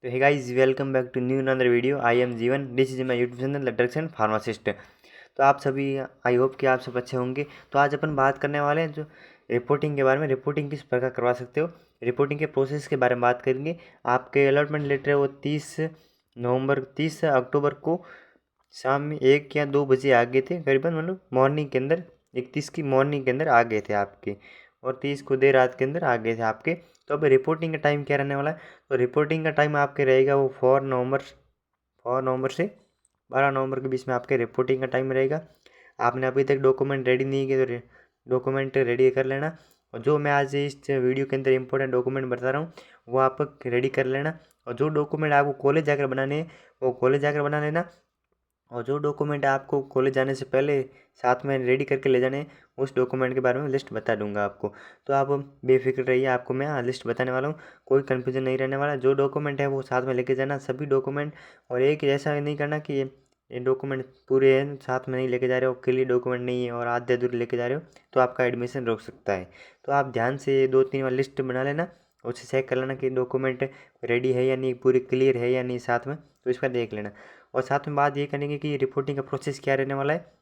तो hey guys, welcome back to new another video. I am Jeevan, this is my YouTube channel the drugs and pharmacist. तो आप सभी, I hope कि आप सब अच्छे होंगे। तो आज अपन बात करने वाले हैं जो रिपोर्टिंग के बारे में। रिपोर्टिंग किस प्रकार करवा सकते हो, रिपोर्टिंग के प्रोसेस के बारे में बात करेंगे। आपके अलॉटमेंट लेटर है वो 30 अक्टूबर को शाम में 1 या 2 बजे आ गए थे, करीबन मतलब मॉर्निंग के अंदर। 31 की मॉर्निंग के अंदर आ गए थे आपके, और 30 को देर रात के अंदर आ गए थे आपके। तो अब रिपोर्टिंग का टाइम क्या रहने वाला है? तो रिपोर्टिंग का टाइम आपके रहेगा वो 4 नवंबर से 12 नवंबर के बीच में आपके रिपोर्टिंग का टाइम रहेगा। आपने अभी तक डॉक्यूमेंट रेडी नहीं किए तो डॉक्यूमेंट रेडी कर लेना। और जो मैं आज इस वीडियो के अंदर इंपॉर्टेंट डॉक्यूमेंट बता रहा हूँ वो आप रेडी कर लेना। और जो डॉक्यूमेंट आपको कॉलेज जाकर बनाने हैं वो कॉलेज जाकर बना लेना। और जो डॉक्यूमेंट आपको कॉलेज जाने से पहले साथ में रेडी करके ले जाने हैं, उस डॉक्यूमेंट के बारे में लिस्ट बता दूंगा आपको। तो आप बेफिक्र रहिए, आपको मैं लिस्ट बताने वाला हूँ, कोई कन्फ्यूजन नहीं रहने वाला। जो डॉक्यूमेंट है वो साथ में लेके जाना, सभी डॉक्यूमेंट। और एक ऐसा नहीं करना कि ये डॉक्यूमेंट पूरे हैं साथ में नहीं लेके जा रहे हो, क्लियर डॉक्यूमेंट नहीं है और आधे अधूरे लेके जा रहे हो, तो आपका एडमिशन रोक सकता है। तो आप ध्यान से 2-3 बार लिस्ट बना लेना, उससे चेक कर लेना कि डॉक्यूमेंट रेडी है या नहीं, पूरी क्लियर है या नहीं साथ में, तो इसका देख लेना। और साथ में बात ये करेंगे कि रिपोर्टिंग का प्रोसेस क्या रहने वाला है,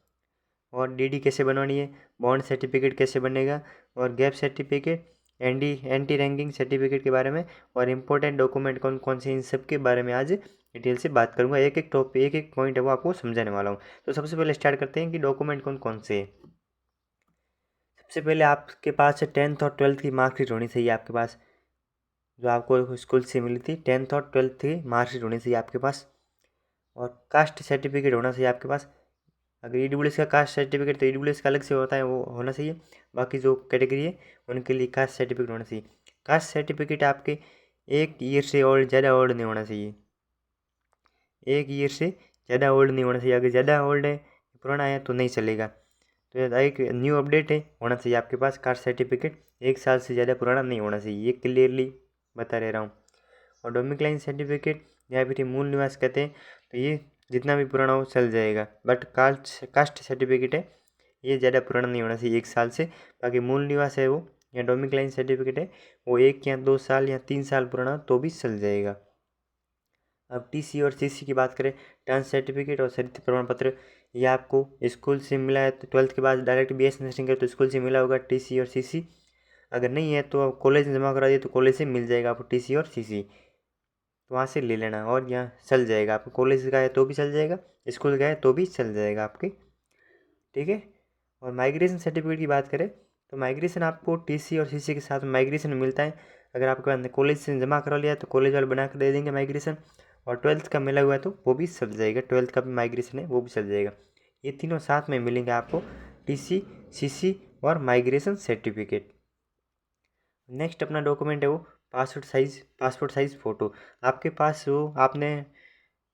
और डीडी कैसे बनवानी है, बॉन्ड सर्टिफिकेट कैसे बनेगा, और gap certificate, anti ragging certificate के बारे में, और इम्पोर्टेंट डॉक्यूमेंट कौन कौन से, इन सब के बारे में आज डिटेल से बात करूंगा। एक एक टॉपिक, एक एक पॉइंट है वो आपको समझाने वाला हूँ। तो सबसे पहले स्टार्ट करते हैं कि डॉक्यूमेंट कौन कौन से है। सबसे पहले आपके पास 10th और 12th की मार्कशीट होनी चाहिए आपके पास, जो आपको स्कूल से मिली थी। 10th और 12th की मार्कशीट होनी चाहिए आपके पास। और कास्ट सर्टिफिकेट होना चाहिए आपके पास। अगर ईडब्ल्यूएस का कास्ट सर्टिफिकेट तो ईडब्ल्यूएस का अलग से होता है, वो होना चाहिए। बाकी जो कैटेगरी है उनके लिए कास्ट सर्टिफिकेट होना चाहिए। कास्ट सर्टिफिकेट आपके 1 ईयर से ओल्ड, ज़्यादा ओल्ड नहीं होना चाहिए। 1 ईयर से ज़्यादा ओल्ड नहीं होना चाहिए। अगर ज़्यादा ओल्ड है, पुराना है, तो नहीं चलेगा। तो एक न्यू अपडेट है होना चाहिए आपके पास कास्ट सर्टिफिकेट। 1 साल से ज़्यादा पुराना नहीं होना चाहिए, ये क्लियरली बता रह रहा हूँ। और डोमिक्लाइन सर्टिफिकेट या फिर मूल निवास कहते हैं, तो ये जितना भी पुराना हो चल जाएगा। बट कास्ट सर्टिफिकेट है, ये ज़्यादा पुराना नहीं होना चाहिए 1 साल से। बाकी मूल निवास है वो, या डोमिक्लाइन सर्टिफिकेट है, वो 1 या 2 साल या 3 साल पुराना तो भी चल जाएगा। अब टीसी और सीसी की बात करें, ट्रांस सर्टिफिकेट और शरीर प्रमाण पत्र, ये आपको स्कूल से मिला है तो 12th के बाद डायरेक्ट बीएस नर्सिंग करे तो स्कूल से मिला होगा टीसी और सीसी। अगर नहीं है तो कॉलेज में जमा करा दिए तो कॉलेज से मिल जाएगा आपको टीसी और सीसी, तो वहाँ से ले लेना। और यहाँ चल जाएगा, आपको कॉलेज का है तो भी चल जाएगा, स्कूल का है तो भी चल जाएगा आपके, ठीक है। और माइग्रेशन सर्टिफिकेट की बात करें तो माइग्रेशन आपको टीसी और सीसी के साथ माइग्रेशन मिलता है। अगर आपके पास कॉलेज से जमा करा लिया तो कॉलेज वाले बना कर दे देंगे माइग्रेशन। और 12th का मिला हुआ है तो वो भी चल जाएगा, 12th का भी माइग्रेशन है वो भी चल जाएगा। ये तीनों साथ में मिलेंगे आपको, टीसी, सीसी और माइग्रेशन सर्टिफिकेट। नेक्स्ट अपना डॉक्यूमेंट है वो पासपोर्ट साइज़ फ़ोटो। आपके पास वो आपने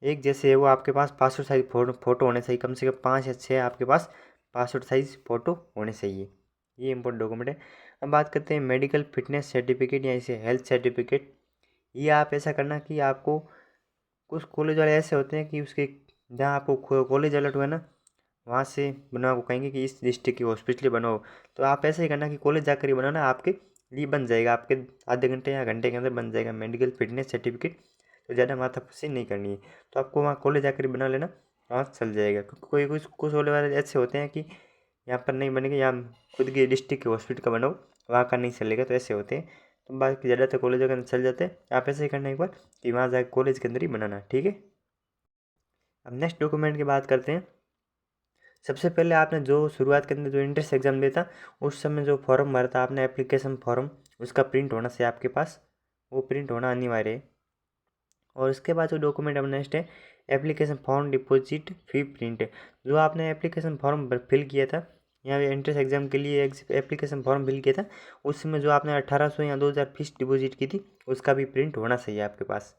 एक जैसे है वो आपके पास पासपोर्ट साइज़ फ़ोटो होने चाहिए, कम से कम 5 या 6 आपके पास पासपोर्ट साइज़ फ़ोटो होने चाहिए। ये इंपॉर्टेंट डॉक्यूमेंट है। अब बात करते हैं मेडिकल फिटनेस सर्टिफिकेट या इसे हेल्थ सर्टिफिकेट। ये आप ऐसा करना कि आपको, कुछ कॉलेज वाले ऐसे होते हैं कि उसके जहाँ आपको कॉलेज अलर्ट हुआ ना, वहाँ से बनवा को कहेंगे कि इस डिस्ट्रिक्ट की हॉस्पिटल बनाओ। तो आप ऐसे ही करना कि कॉलेज जाकर ही बनाना, आपके लिए बन जाएगा, आपके आधे घंटे या घंटे के अंदर बन जाएगा मेडिकल फिटनेस सर्टिफिकेट। तो ज़्यादा माथापच्ची नहीं करनी है, तो आपको वहाँ कॉलेज जाकर ही बना लेना, वहाँ चल जाएगा। कोई कुछ कुछ वाले ऐसे होते हैं कि यहाँ पर नहीं बनेगा, यहाँ खुद के डिस्ट्रिक्ट के हॉस्पिटल का बनाओ, वहाँ का नहीं चलेगा, तो ऐसे होते हैं। तो बाकी ज़्यादातर कॉलेजों के अंदर चल जाते हैं। आप ऐसे ही करना एक बार कि वहाँ जाकर कॉलेज के अंदर ही बनाना, ठीक है। अब नेक्स्ट डॉक्यूमेंट की बात करते हैं। सबसे पहले आपने जो शुरुआत के अंदर जो एंट्रेंस एग्जाम दिया था, उस समय जो फॉर्म भरा था आपने एप्लीकेशन फॉर्म, उसका प्रिंट होना चाहिए आपके पास, वो प्रिंट होना अनिवार्य है। और उसके बाद जो डॉक्यूमेंट अब नेक्स्ट है, एप्लीकेशन फॉर्म डिपॉजिट फी प्रिंट। जो आपने एप्लीकेशन फॉर्म फिल किया था यहाँ एंट्रेंस एग्जाम के लिए, एप्लीकेशन फॉर्म फिल किया था, उस समय जो आपने 1800 या 2000 फीस डिपॉजिट की थी, उसका भी प्रिंट होना चाहिए आपके पास।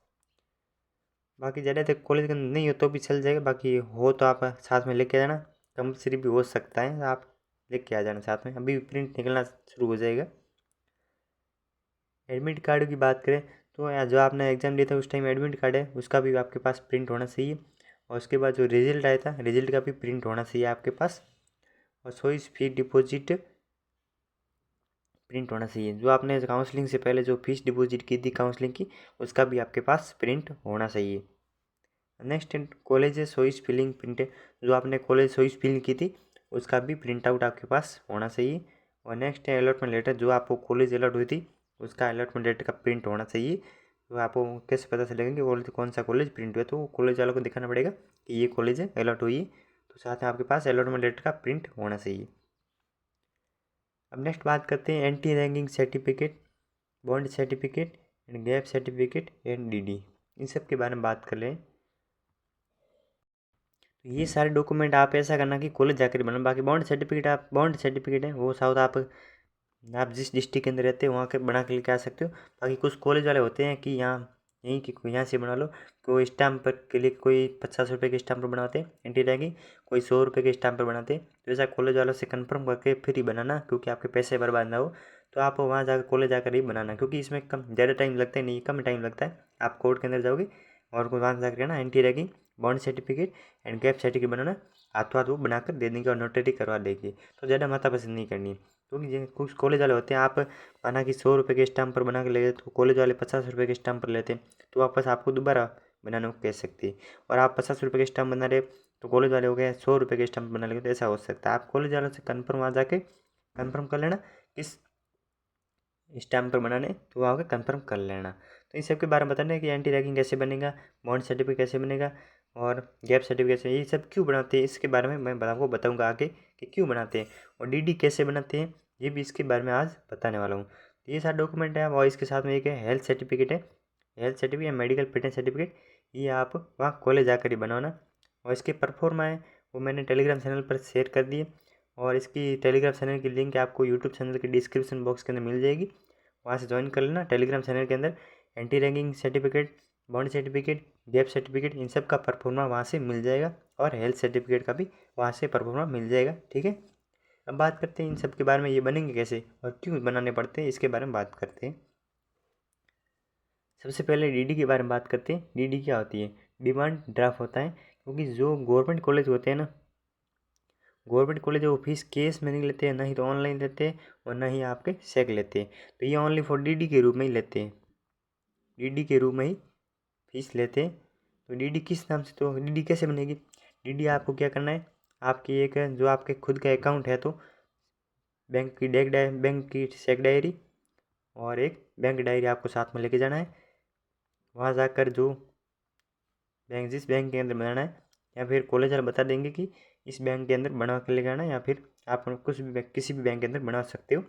बाकी ज़्यादातर कॉलेज के अंदर नहीं हो तो भी चल जाएगा, बाकी हो तो आप साथ में लेके जाना, कंपल्सरी भी हो सकता है, आप लेके आ जाना साथ में, अभी प्रिंट निकलना शुरू हो जाएगा। एडमिट कार्ड की बात करें तो जो आपने एग्ज़ाम दिया था उस टाइम एडमिट कार्ड है, उसका भी आपके पास प्रिंट होना चाहिए। और उसके बाद जो रिजल्ट आया था, रिजल्ट का भी प्रिंट होना चाहिए आपके पास। और 100 फी डिपॉजिट प्रिंट होना चाहिए। जो आपने काउंसलिंग से पहले जो फीस डिपॉजिट की थी काउंसलिंग की, उसका भी आपके पास प्रिंट होना चाहिए। Next college choice filling print, जो आपने कॉलेज चॉइस फिल की थी उसका भी प्रिंट आउट आपके पास होना चाहिए। और नेक्स्ट है अलॉटमेंट लेटर, जो आपको कॉलेज अलॉट हुई थी उसका अलॉटमेंट लेटर का प्रिंट होना चाहिए। तो आपको कैसे पता चलेगा कि कौन सा कॉलेज प्रिंट हुआ, तो कॉलेज वालों को दिखाना पड़ेगा कि ये कॉलेज है अलॉट हुई है, तो साथ में आपके पास अलॉटमेंट लेटर का प्रिंट होना चाहिए। अब नेक्स्ट बात करते हैं anti ragging certificate, bond certificate and gap certificate and DD, इन सब के बारे में बात कर लें। तो ये सारे डॉक्यूमेंट आप ऐसा करना कि कॉलेज जाकर बनाना। बाकी बॉन्ड सर्टिफिकेट है वो साउथ आप जिस डिस्ट्रिक्ट के अंदर रहते हैं वहाँ के बना के लेके आ सकते हो। बाकी कुछ कॉलेज वाले होते हैं कि यहाँ से बना लो, कोई स्टैम्प पर के लिए कोई 50 रुपये के स्टैम्प पर बनाते हैं एंटी रैंकिंग, कोई 100 रुपये के स्टैम्प पर बनाते हैं। तो ऐसा कॉलेज वालों से कंफर्म करके फिर ही बनाना, क्योंकि आपके पैसे बर्बाद ना हो। तो आप वहाँ जाकर कॉलेज जाकर ही बनाना, क्योंकि इसमें कम ज़्यादा टाइम लगता है नहीं, कम टाइम लगता है। आप कोर्ट के अंदर जाओगे और वहाँ जाकर ना anti ragging, bond certificate and gap certificate बनाना, हाथों हाथ वो बनाकर दे देंगे और नोटरी करवा देंगे। तो ज़्यादा माथापच्ची नहीं करनी, क्योंकि कुछ कॉलेज वाले होते हैं आप माना कि 100 रुपये के स्टैम्प पर बना के ले गए, तो कॉलेज वाले 50 रुपये के स्टैम्प पर लेते हैं, तो वापस आपको दोबारा बनाने को कह सकते हैं। और आप 50 रुपये के स्टैम्प बना रहे तो कॉलेज वाले हो गए 100 रुपये के स्टैम्प बना लेंगे, तो ऐसा हो सकता है। आप कॉलेज वालों से कन्फर्म वहाँ जाके कन्फर्म कर लेना किस स्टैम्प पर बनाने, तो वहाँ कन्फर्म कर लेना। तो इन सब के बारे में बताना है कि एंटी रैगिंग कैसे बनेगा, बॉन्ड सर्टिफिकेट कैसे बनेगा और गैप सर्टिफिकेट कैसे, ये सब क्यों बनाते हैं इसके बारे में मैं आपको बताऊंगा आगे कि क्यों बनाते हैं, और डीडी कैसे बनाते हैं ये भी इसके बारे में आज बताने वाला हूँ। तो ये सारे डॉक्यूमेंट है, और इसके साथ में एक है हेल्थ सर्टिफिकेट है, health certificate medical fitness certificate, ये आप वहाँ कॉलेज जाकर ही बनाना। और इसके परफॉर्मा है वो मैंने टेलीग्राम चैनल पर शेयर कर दिए, और इसकी टेलीग्राम चैनल की लिंक आपको यूट्यूब चैनल के डिस्क्रिप्शन बॉक्स के अंदर मिल जाएगी, वहाँ से ज्वाइन कर लेना। टेलीग्राम चैनल के अंदर anti ragging certificate, bond certificate, gap certificate, इन सब का परफॉर्मा वहाँ से मिल जाएगा, और हेल्थ सर्टिफिकेट का भी वहाँ से परफॉर्मा मिल जाएगा। ठीक है, अब बात करते हैं इन सब के बारे में, ये बनेंगे कैसे और क्यों बनाने पड़ते हैं, इसके बारे में बात करते हैं। सबसे पहले डीडी के बारे में बात करते हैं। डीडी क्या होती है? डिमांड ड्राफ्ट होता है, क्योंकि जो गवर्नमेंट कॉलेज होते हैं ना, गवर्नमेंट कॉलेज वो फीस कैश में नहीं लेते हैं, ना ही तो ऑनलाइन लेते हैं और ना ही आपके चेक लेते हैं, तो ये ओनली फॉर डीडी के रूप में ही लेते हैं, डीडी के रूप में ही फीस लेते हैं। तो डीडी किस नाम से, तो डीडी कैसे बनेगी? डीडी आपको क्या करना है, आपकी एक जो आपके खुद का अकाउंट है, तो बैंक की चेक डायरी और एक बैंक डायरी आपको साथ में लेके जाना है। वहाँ जाकर जो जिस बैंक के अंदर बनाना है, या फिर कॉलेज वाले बता देंगे कि इस बैंक के अंदर बना कर लेके आना, या फिर आप किसी भी बैंक के अंदर बना सकते हो।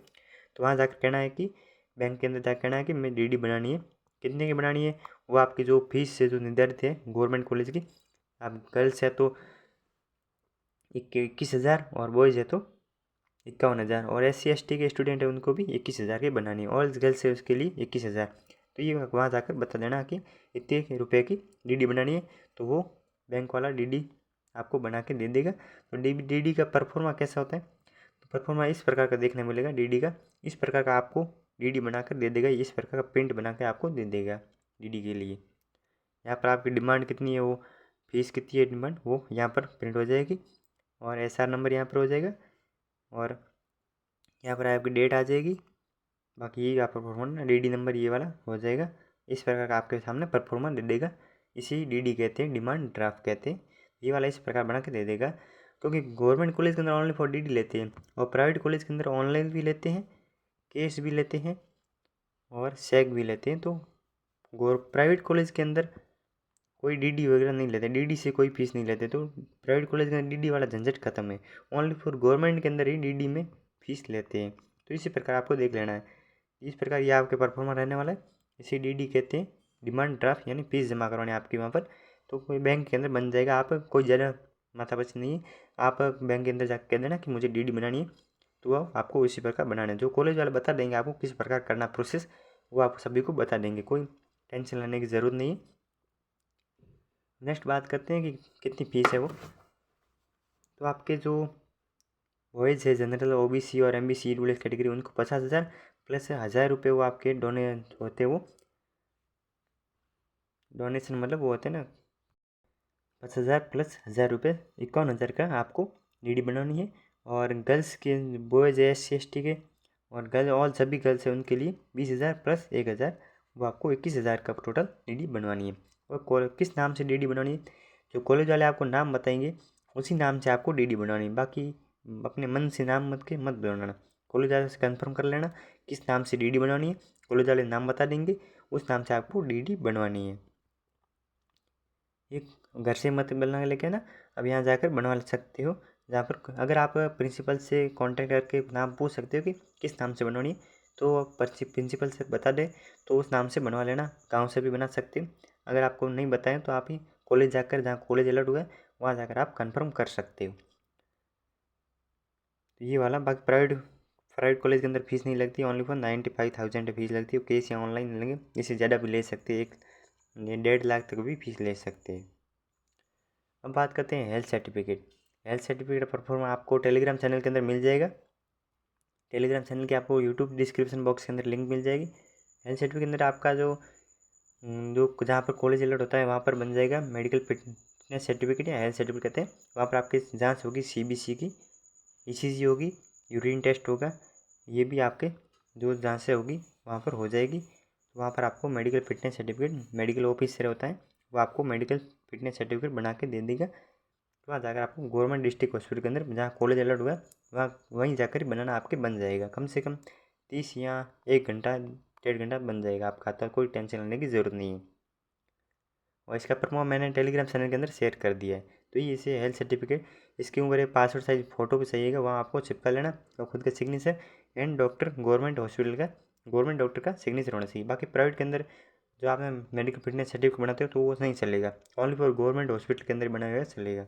तो वहाँ जाकर कहना है कि बैंक के अंदर जाकर कहना है कि मैं डीडी बनानी है। कितने की बनानी है? वो आपकी जो फीस है जो निर्धारित है गवर्नमेंट कॉलेज की, आप गर्ल्स है तो 21,000 और बॉयज़ है तो 51,000, और SC ST के स्टूडेंट है उनको भी 21,000 की बनानी है, और गर्ल्स है उसके लिए 21,000। तो ये वहाँ जाकर बता देना कि इतने रुपए की डीडी बनानी है, तो वो बैंक वाला डीडी आपको बना के दे देगा। तो डीडी का परफॉर्मा कैसा होता है? तो परफॉर्मा इस प्रकार का देखने मिलेगा डीडी का, इस प्रकार का आपको डीडी बना कर दे देगा, इस प्रकार का प्रिंट बना के आपको दे देगा डीडी के लिए। यहाँ पर आपकी डिमांड कितनी है, वो फीस कितनी है डिमांड, वो यहाँ पर प्रिंट हो जाएगी, और SR नंबर यहाँ पर हो जाएगा, और यहाँ पर आपकी डेट आ जाएगी। बाकी ये आपका परफॉर्मा डीडी नंबर ये वाला हो जाएगा, इस प्रकार का आपके सामने परफॉर्मा दे देगा। इसी डीडी कहते हैं, डिमांड ड्राफ्ट कहते हैं। ये वाला इस प्रकार बना के दे देगा, क्योंकि गवर्नमेंट कॉलेज के अंदर ऑनली फॉर डीडी लेते हैं, और प्राइवेट कॉलेज के अंदर ऑनलाइन भी लेते हैं, कैश भी लेते हैं और चेक भी लेते हैं। तो प्राइवेट कॉलेज के अंदर कोई डीडी वगैरह नहीं लेते, डीडी से कोई फीस नहीं लेते, तो प्राइवेट कॉलेज के अंदर डीडी वाला झंझट खत्म है। ओनली फॉर गवर्नमेंट के अंदर ही डीडी में फीस लेते हैं। तो इसी प्रकार आपको देख लेना है, इस प्रकार ये आपके परफॉर्मा रहने वाला है। इसे डीडी कहते हैं, डिमांड ड्राफ्ट, यानी फीस जमा करवानी आपकी वहाँ पर। तो कोई बैंक के अंदर बन जाएगा, आप कोई ज़्यादा माथापच्ची नहीं है, आप बैंक के अंदर जाकर कह देना कि मुझे डीडी बनानी है, तो वो आपको इसी प्रकार बनाना है। जो कॉलेज वाले बता देंगे आपको किस प्रकार करना प्रोसेस, वो आप सभी को बता देंगे, कोई टेंशन लेने की ज़रूरत नहीं है। नेक्स्ट बात करते हैं कि कितनी फीस है वो। तो आपके जो बॉयज़ है जनरल, OBC और MBC EWS कैटेगरी, उनको 50,000 प्लस 1,000 रुपये वो आपके डोनेट होते हैं, वो डोनेशन मतलब वो होते हैं ना, 50,000 प्लस 1,000 रुपये, 51,000 का आपको डीडी बनानी है। और गर्ल्स के, बॉयज़ है SC ST के, और गर्ल ऑल सभी गर्ल्स है उनके लिए 20,000 प्लस 1,000, वो आपको 21,000 का टोटल डीडी बनवानी है। और किस नाम से डीडी बनवानी है, जो कॉलेज वाले आपको नाम बताएंगे उसी नाम से आपको डीडी बनवानी है। बाकी अपने मन से नाम मत बनाना, कॉलेज वाले से कंफर्म कर लेना किस नाम से डीडी बनवानी है, कॉलेज वाले नाम बता देंगे, उस नाम से आपको डीडी बनवानी है। एक घर से मत बना लेके ना, अब यहाँ जाकर बनवा सकते हो। जहाँ पर अगर आप प्रिंसिपल से कांटेक्ट करके नाम पूछ सकते हो कि किस नाम से बनवानी है, तो प्रिंसिपल से बता दे तो उस नाम से बनवा लेना। गांव से भी बना सकते हो, अगर आपको नहीं बताएं तो आप ही कॉलेज जाकर, जहाँ कॉलेज अलर्ट हुआ है वहाँ जाकर आप कंफर्म कर सकते हो। तो ये वाला। बाकी प्राइवेट कॉलेज के अंदर फीस नहीं लगती, ओनली फॉर 95,000 फीस लगती है। केस या ऑनलाइन लेंगे इससे ज़्यादा भी ले सकते हैं, 1.5 लाख तक भी फीस ले सकते हैं। अब बात करते हैं health certificate. Health certificate perform आपको टेलीग्राम चैनल के अंदर मिल जाएगा। टेलीग्राम चैनल के आपको यूट्यूब डिस्क्रिप्शन बॉक्स के अंदर लिंक मिल जाएगी। हेल्थ सर्टिफिकेट के अंदर आपका जो जहाँ पर कॉलेज अलर्ट होता है वहाँ पर बन जाएगा मेडिकल फिटनेस सर्टिफिकेट या हेल्थ सर्टिफिकेट कहते हैं। वहाँ पर आपकी जाँच होगी CBC की, ECG होगी, यूरिन टेस्ट होगा, ये भी आपके जो जाँचें होगी वहाँ पर हो जाएगी। वहाँ पर आपको medical fitness certificate, medical officer होता है वो आपको मेडिकल फिटनेस सर्टिफिकेट बना के दे देगा। तो वहाँ जाकर आपको गवर्नमेंट डिस्ट्रिक्ट हॉस्पिटल के अंदर जहाँ कॉलेज अलर्ट हुआ है वहीं जाकर बनाना आपके बन जाएगा। कम से कम 30 या 1 घंटा 1.5 घंटा बन जाएगा आपका खाता, कोई टेंशन लेने की ज़रूरत नहीं है। और इसका प्रमाण मैंने टेलीग्राम चैनल के अंदर शेयर कर दिया है। तो ये इसे हेल्थ सर्टिफिकेट, इसके ऊपर एक पासपोर्ट साइज फ़ोटो भी चाहिएगा, वहाँ आपको चिपका लेना और खुद का सिग्नेचर एंड गवर्नमेंट हॉस्पिटल का गवर्नमेंट डॉक्टर का सिग्नेचर होना चाहिए। बाकी प्राइवेट के अंदर जो आप मेडिकल फिटनेस सर्टिफिकेट बनाते हो तो वो नहीं चलेगा, ओनली फॉर गवर्नमेंट हॉस्पिटल के अंदर बनाया हुआ चलेगा।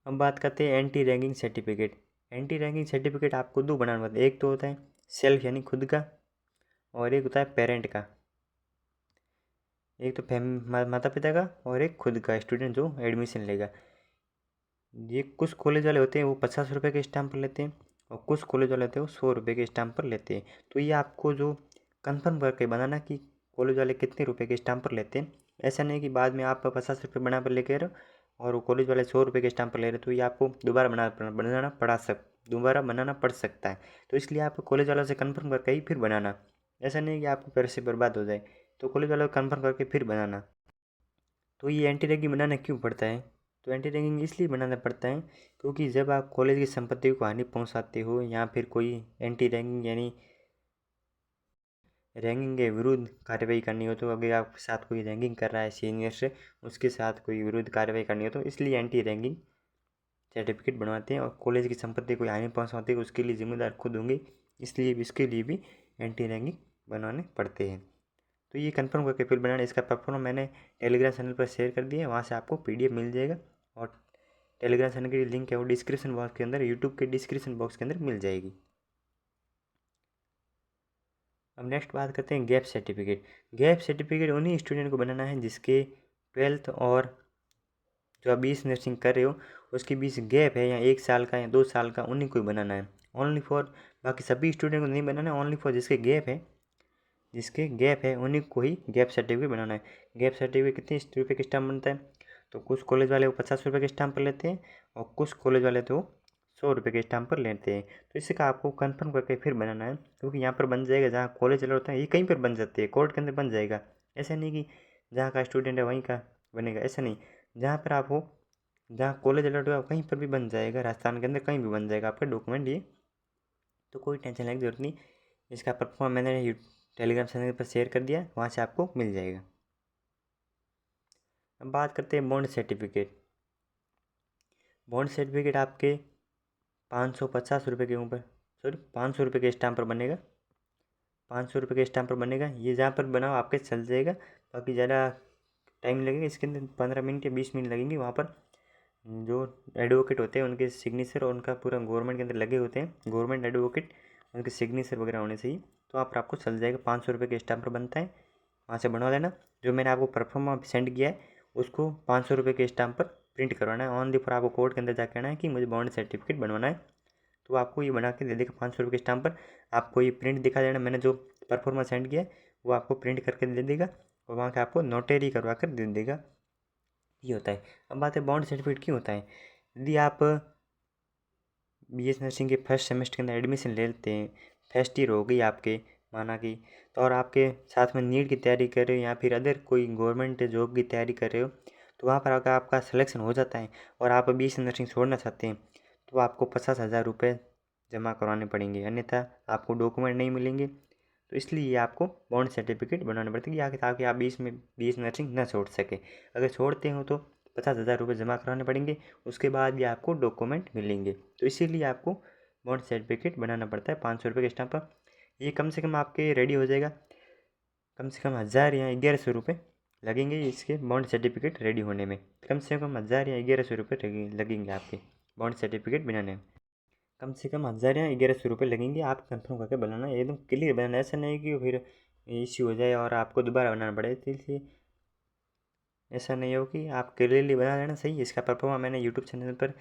हम बात करते हैं anti ragging certificate. Anti ragging certificate आपको दो बनाना पड़ता है, एक तो होता है सेल्फ यानी खुद का, और एक होता है पेरेंट का। एक तो माता पिता का और एक खुद का, स्टूडेंट जो एडमिशन लेगा। ये कुछ कॉलेज वाले होते हैं वो 50 रुपये के स्टाम्प पर लेते हैं, और कुछ कॉलेज वाले होते हैं वो 100 रुपये के स्टाम्प पर लेते हैं। तो ये आपको जो कंफर्म करके बनाना कि कॉलेज वाले कितने रुपये के स्टाम्प पर लेते हैं। ऐसा नहीं कि बाद में आप 50 रुपये बना पर लेके रहो और वो कॉलेज वाले 100 रुपये के स्टाम्प पर ले रहे, तो ये आपको दोबारा बनाना पड़ सकता है। तो इसलिए आप कॉलेज वालों से कन्फर्म करके ही फिर बनाना। ऐसा नहीं कि आपको पैसे बर्बाद हो जाए, तो कॉलेज वालों को कन्फर्म करके फिर बनाना। तो ये एंटी रैंकिंग बनाना क्यों पड़ता है, तो एंटी रैंकिंग इसलिए बनाना पड़ता है क्योंकि जब आप कॉलेज की संपत्ति को हानि पहुंचाते हो या फिर कोई एंटी रैंकिंग यानी रैंकिंग के विरुद्ध कार्रवाई करनी हो, तो अगर आपके साथ कोई रैंकिंग कर रहा है सीनियर से, उसके साथ कोई विरुद्ध कार्रवाई करनी हो, तो इसलिए एंटी रैंकिंग सर्टिफिकेट बनवाते हैं। और कॉलेज की संपत्ति को हानि पहुँचाते हैं उसके लिए जिम्मेदार खुद होंगे, इसलिए इसके लिए भी एंटी रैंकिंग बनवाने पड़ते हैं। तो ये कंफर्म करके फिर बनाना। इसका परफॉर्म मैंने टेलीग्राम चैनल पर शेयर कर दिया है, वहाँ से आपको PDF मिल जाएगा। और टेलीग्राम चैनल की लिंक है वो डिस्क्रिप्शन बॉक्स के अंदर, यूट्यूब के डिस्क्रिप्शन बॉक्स के अंदर मिल जाएगी। अब नेक्स्ट बात करते हैं गैप सर्टिफिकेट। गैप सर्टिफिकेट उन्हीं स्टूडेंट को बनाना है जिसके 12th और जो आप 20 नर्सिंग कर रहे हो उसके बीच गैप है, या 1 साल का या 2 साल का, उन्हीं को ही बनाना है। ओनली फॉर, बाकी सभी स्टूडेंट को नहीं बनाना है, ओनली फॉर जिसके गैप है उन्हीं को ही गैप सर्टिफिकेट बनाना है। गैप सर्टिफिकेट कितने रुपये के स्टाम्प बनता है, तो कुछ कॉलेज वाले वो 50 रुपये के स्टाम्प पर लेते हैं और कुछ कॉलेज वाले तो 100 रुपये के स्टाम्प पर लेते हैं। तो इसका आपको कंफर्म करके फिर बनाना है, क्योंकि यहाँ पर बन जाएगा जहाँ कॉलेज वाला होता है, ये कहीं पर बन जाती है, कोर्ट के अंदर बन जाएगा। ऐसा नहीं कि जहाँ का स्टूडेंट है वहीं का बनेगा, ऐसा नहीं। जहाँ पर आप हो, जहाँ कॉलेज अलर्ट हुआ कहीं पर भी बन जाएगा, राजस्थान के अंदर कहीं भी बन जाएगा आपका डॉक्यूमेंट ये, तो कोई टेंशन लेने की जरूरत नहीं। इसका परफॉर्म मैंने टेलीग्राम चैनल पर शेयर कर दिया, वहाँ से आपको मिल जाएगा। अब बात करते हैं बॉन्ड सर्टिफिकेट। बॉन्ड सर्टिफिकेट आपके 550 रुपये के ऊपर, सॉरी 500 रुपये के स्टाम्प पर बनेगा। 500 रुपये के स्टाम्प पर बनेगा, ये जहाँ पर बनाओ आपके चल जाएगा। बाकी ज़्यादा टाइम लगेगा, इसके अंदर 15 मिनट या 20 मिनट लगेंगे। वहाँ पर जो एडवोकेट होते हैं उनके सिग्नेचर और उनका पूरा गवर्नमेंट के अंदर लगे होते हैं, गवर्नमेंट एडवोकेट, उनके सिग्नेचर वगैरह होने चाहिए, तो आप आपको चल जाएगा। 500 रुपये के स्टाम्प पर बनता है, वहाँ से बनवा लेना। जो मैंने आपको परफॉर्म सेंड किया है उसको 500 रुपये के स्टाम्प पर प्रिंट करवाना है। ऑन दी फॉर आपको कोर्ट के अंदर जाकर आना है कि मुझे बॉन्ड सर्टिफिकेट बनवाना है, तो आपको ये बना के दे देगा 500 रुपये के स्टाम्प पर। आपको ये प्रिंट दिखा देना, मैंने जो परफॉर्मेंस सेंड किया है वो आपको प्रिंट करके दे देगा और वहाँ के आपको नोटरी करवा कर दे देगा। ये होता है। अब बात है बॉन्ड सर्टिफिकेट क्यों होता है। यदि आप बीएस नर्सिंग के फर्स्ट सेमेस्टर के अंदर एडमिशन ले लेते हैं, फर्स्ट ईयर हो गई आपके माना कि, तो और आपके साथ में नीट की तैयारी कर रहे हो या फिर अदर कोई गवर्नमेंट जॉब की तैयारी कर रहे हो, तो वहाँ पर अगर आपका सिलेक्शन हो जाता है और आप बीएस नर्सिंग छोड़ना चाहते हैं तो आपको 50,000 रुपये जमा करवाने पड़ेंगे, अन्यथा आपको डॉक्यूमेंट नहीं मिलेंगे। तो इसलिए आपको बॉन्ड सर्टिफिकेट बनाना पड़ता है ताकि आप बीएस नर्सिंग न छोड़ सके। अगर छोड़ते हो तो 50,000 रुपये जमा कराने पड़ेंगे, उसके बाद भी आपको डॉक्यूमेंट मिलेंगे। तो इसीलिए आपको बॉन्ड सर्टिफिकेट बनाना पड़ता है 500 रुपये के स्टैम्प पर। ये कम से कम आपके रेडी हो जाएगा, कम से कम 1000 या 1100 रुपये लगेंगे इसके बॉन्ड सर्टिफिकेट रेडी होने में। कम से कम 1000 या 1100 रुपये लगेंगे आपके बॉन्ड सर्टिफिकेट बनाने में। कम से कम 1000 या 1100 रुपये लगेंगे। आप कंफर्म करके बनाना, एकदम क्लियर बनाना, ऐसा नहीं कि फिर इश्यू हो जाए और आपको दोबारा बनाना पड़े। तो इसलिए ऐसा नहीं हो कि आप क्लियरली बना लेना सही। इसका परफॉर्मा मैंने यूट्यूब चैनल पर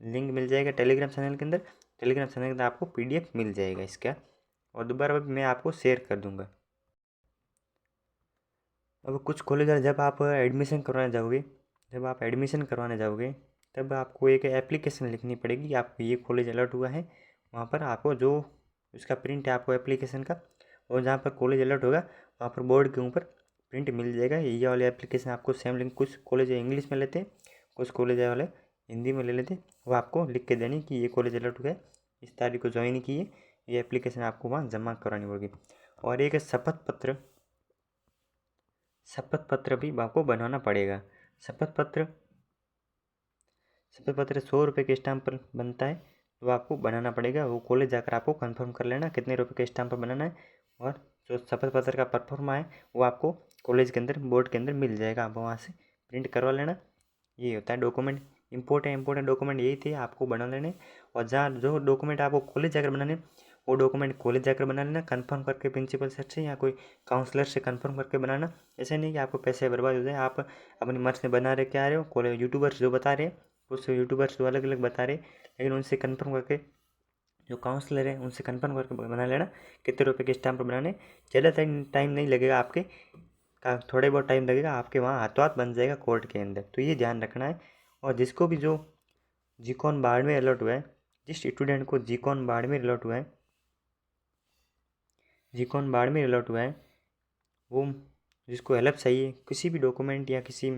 लिंक मिल जाएगा, टेलीग्राम चैनल के अंदर, टेलीग्राम चैनल के अंदर आपको PDF मिल जाएगा इसका, और दोबारा मैं आपको शेयर कर दूँगा। अब कुछ कॉलेज जब आप एडमिशन करवाने जाओगे तब आपको एक एप्लीकेशन लिखनी पड़ेगी, आपको ये कॉलेज अलर्ट हुआ है। वहाँ पर आपको जो उसका प्रिंट है आपको एप्लीकेशन का, और जहाँ पर कॉलेज अलर्ट होगा वहाँ पर बोर्ड के ऊपर प्रिंट मिल जाएगा। ये वाली एप्लीकेशन आपको सेम लिंक, कुछ कॉलेज इंग्लिश में लेते हैं, कुछ कॉलेज वाले हिंदी में ले लेते हैं। वो आपको लिख के देनी कि ये कॉलेज अलर्ट हुआ है, इस तारीख को ज्वाइन किए। ये एप्लीकेशन आपको वहाँ जमा करानी होगी। और एक शपथ पत्र भी आपको बनवाना पड़ेगा। शपथ पत्र 100 रुपये के स्टैम्प पर बनता है, तो आपको बनाना पड़ेगा। वो कॉलेज जाकर आपको कंफर्म कर लेना कितने रुपए के स्टैम्प पर बनाना है, और जो शपथ पत्र का परफॉर्मा है वो आपको कॉलेज के अंदर, बोर्ड के अंदर मिल जाएगा। आप वहाँ से प्रिंट करवा लेना। ये होता है डॉक्यूमेंट। इंपॉर्टेंट डॉक्यूमेंट यही थे आपको बना लेने। और जहाँ जो डॉक्यूमेंट आपको कॉलेज जाकर बनाने, वो डॉक्यूमेंट कॉलेज जाकर बना लेना, कंफर्म करके प्रिंसिपल सर से या कोई काउंसलर से कंफर्म करके बनाना। ऐसा नहीं कि आपको पैसे बर्बाद हो जाए। आप अपनी मर्ज़ से बना रहे क्या रहे हो, कॉलेज यूट्यूबर्स जो बता रहे हैं, कुछ यूट्यूबर्स जो अलग अलग बता रहे, लेकिन उनसे कंफर्म करके, जो काउंसलर है उनसे कंफर्म करके बना लेना कितने रुपए के स्टैम्प पर बनाने। ज़्यादा टाइम नहीं लगेगा आपके, थोड़े बहुत टाइम लगेगा, आपके वहाँ हाथों हाथ बन जाएगा कोर्ट के अंदर। तो ये ध्यान रखना है। और जिसको भी जो जीकॉन बाड़मेर अलर्ट हुआ है, जिस स्टूडेंट को जीकॉन बाड़मेर अलर्ट हुआ है, वो जिसको हेल्प चाहिए, किसी भी डॉक्यूमेंट या किसी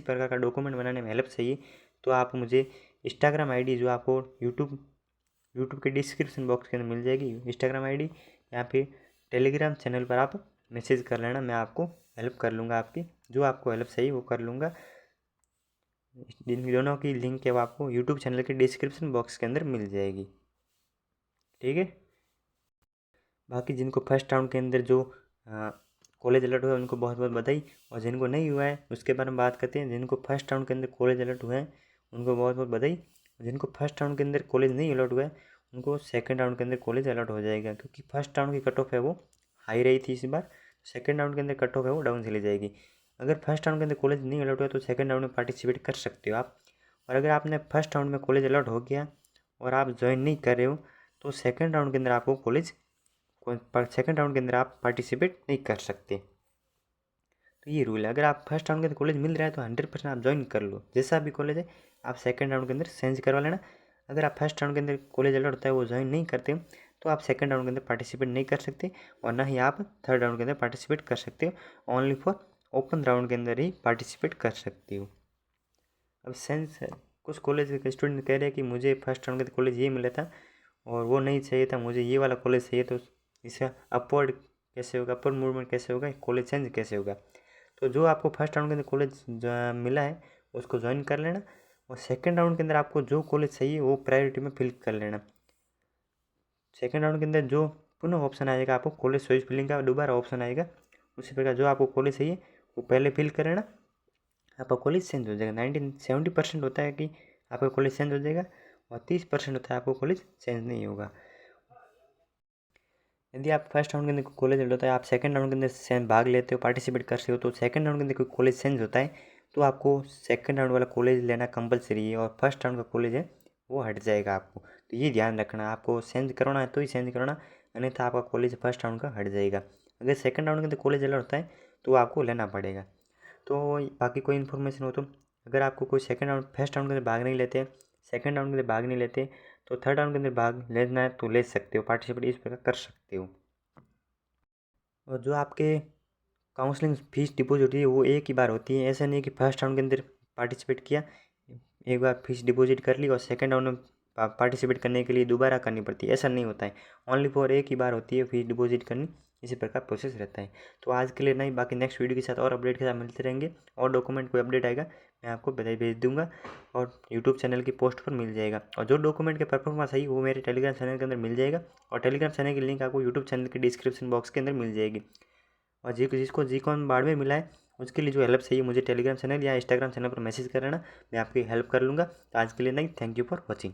प्रकार का डॉक्यूमेंट बनाने में हेल्प चाहिए, तो आप मुझे इंस्टाग्राम ID जो आपको यूट्यूब के डिस्क्रिप्शन बॉक्स के अंदर मिल जाएगी, इंस्टाग्राम ID, या फिर टेलीग्राम चैनल पर आप मैसेज कर लेना। मैं आपको हेल्प कर लूँगा, आपकी जो आपको हेल्प चाहिए वो कर लूँगा। इन दोनों की लिंक है वो आपको यूट्यूब चैनल के डिस्क्रिप्शन बॉक्स के अंदर मिल जाएगी। ठीक है। बाकी जिनको फर्स्ट राउंड के अंदर जो कॉलेज अलर्ट हुआ है उनको बहुत बहुत बधाई। और जिनको नहीं हुआ है उसके बारे में बात करते हैं। जिनको फर्स्ट राउंड के अंदर कॉलेज अलर्ट हुआ है उनको बहुत बहुत बधाई। जिनको फर्स्ट राउंड के अंदर कॉलेज नहीं अलर्ट हुआ है उनको सेकंड राउंड के अंदर कॉलेज अलर्ट हो जाएगा, क्योंकि फर्स्ट राउंड की कट ऑफ है वो हाई रही थी इस बार। सेकंड राउंड के अंदर कट ऑफ है वो डाउन चली जाएगी। अगर फर्स्ट राउंड के अंदर कॉलेज नहीं अलर्ट हुआ तो सेकंड राउंड में पार्टिसिपेट कर सकते हो आप। और अगर आपने फर्स्ट राउंड में कॉलेज अलर्ट हो गया और आप ज्वाइन नहीं कर रहे हो तो सेकंड राउंड के अंदर आप पार्टिसिपेट नहीं कर सकते। तो ये रूल है। अगर आप फर्स्ट राउंड के अंदर कॉलेज मिल रहा है तो 100% आप ज्वाइन कर लो, जैसा भी कॉलेज है। आप सेकंड राउंड के अंदर चेंज करवा लेना। अगर आप फर्स्ट राउंड के अंदर कॉलेज अलर्ट होता है वो ज्वाइन नहीं करते हो तो आप सेकंड राउंड के अंदर पार्टिसिपेट नहीं कर सकते, और ना ही आप थर्ड राउंड के अंदर पार्टिसिपेट कर सकते हो। ओनली फॉर ओपन राउंड के अंदर ही पार्टिसिपेट कर सकते हो। अब सेंस है, कुछ कॉलेज के स्टूडेंट कह रहे हैं कि मुझे फर्स्ट राउंड के कॉलेज ये मिला था और वो नहीं चाहिए था, मुझे ये वाला कॉलेज चाहिए, तो इसका अपवर्ड कैसे होगा, अपवर्ड मूवमेंट कैसे होगा, कॉलेज चेंज कैसे होगा। तो जो आपको फर्स्ट राउंड के अंदर कॉलेज मिला है उसको ज्वाइन कर लेना, और सेकंड राउंड के अंदर आपको जो कॉलेज चाहिए वो प्रायोरिटी में फिल कर लेना। सेकंड राउंड के अंदर जो पुनः ऑप्शन आएगा, आपको कॉलेज चॉइस फिलिंग का दोबारा ऑप्शन आएगा, उसी प्रकार जो आपको कॉलेज चाहिए वो पहले फिल कर लेना, आपका कॉलेज चेंज हो जाएगा। 70% होता है कि आपका कॉलेज चेंज हो जाएगा, और 30% होता है आपको कॉलेज चेंज नहीं होगा। यदि आप फर्स्ट राउंड के अंदर कॉलेज होता है, आप सेकंड राउंड के अंदर भाग लेते हो, पार्टिसिपेट करते हो, तो सेकंड राउंड के अंदर कोई कॉलेज चेंज होता है तो आपको सेकंड राउंड वाला कॉलेज लेना कंपलसरी है, और फर्स्ट राउंड का कॉलेज है वो हट जाएगा आपको। तो ये ध्यान रखना, आपको चेंज करवाना है तो ही चेंज करवाना, अन्यथा आपका कॉलेज फर्स्ट राउंड का हट जाएगा। अगर सेकंड राउंड के अंदर कॉलेज अलग होता है तो आपको लेना पड़ेगा। तो बाकी कोई इन्फॉर्मेशन हो तो, अगर आपको कोई फर्स्ट राउंड के अंदर भाग नहीं लेते, सेकंड राउंड के अंदर भाग नहीं लेते, तो थर्ड राउंड के अंदर भाग लेना है तो ले सकते हो, पार्टिसिपेट इस प्रकार कर सकते हो। और जो आपके काउंसलिंग फीस डिपॉजिट होती है वो एक ही बार होती है। ऐसा नहीं कि फर्स्ट राउंड के अंदर पार्टिसिपेट किया, एक बार फीस डिपॉजिट कर ली और सेकंड राउंड में पार्टिसिपेट करने के लिए दोबारा करनी पड़ती है, ऐसा नहीं होता है। ओनली फॉर एक ही बार होती है फीस डिपॉजिट करनी, इसी प्रकार प्रोसेस रहता है। तो आज के लिए नहीं, बाकी नेक्स्ट वीडियो के साथ और अपडेट के साथ मिलते रहेंगे। और डॉक्यूमेंट कोई अपडेट आएगा मैं आपको भेज दूंगा और यूट्यूब चैनल की पोस्ट पर मिल जाएगा। और जो डॉक्यूमेंट के परफॉर्मेंस है वो मेरे टेलीग्राम चैनल के अंदर मिल जाएगा, और टेलीग्राम चैनल की लिंक आपको यूट्यूब चैनल के डिस्क्रिप्शन बॉक्स के अंदर मिल जाएगी। और जिसको जीकॉन बारहवें मिला है उसके लिए जो हेल्प चाहिए मुझे टेलीग्राम चैनल या इंस्टाग्राम चैनल पर मैसेज कर लेना, मैं आपकी हेल्प कर लूँगा। तो आज के लिए नहीं, थैंक यू फॉर वॉचिंग।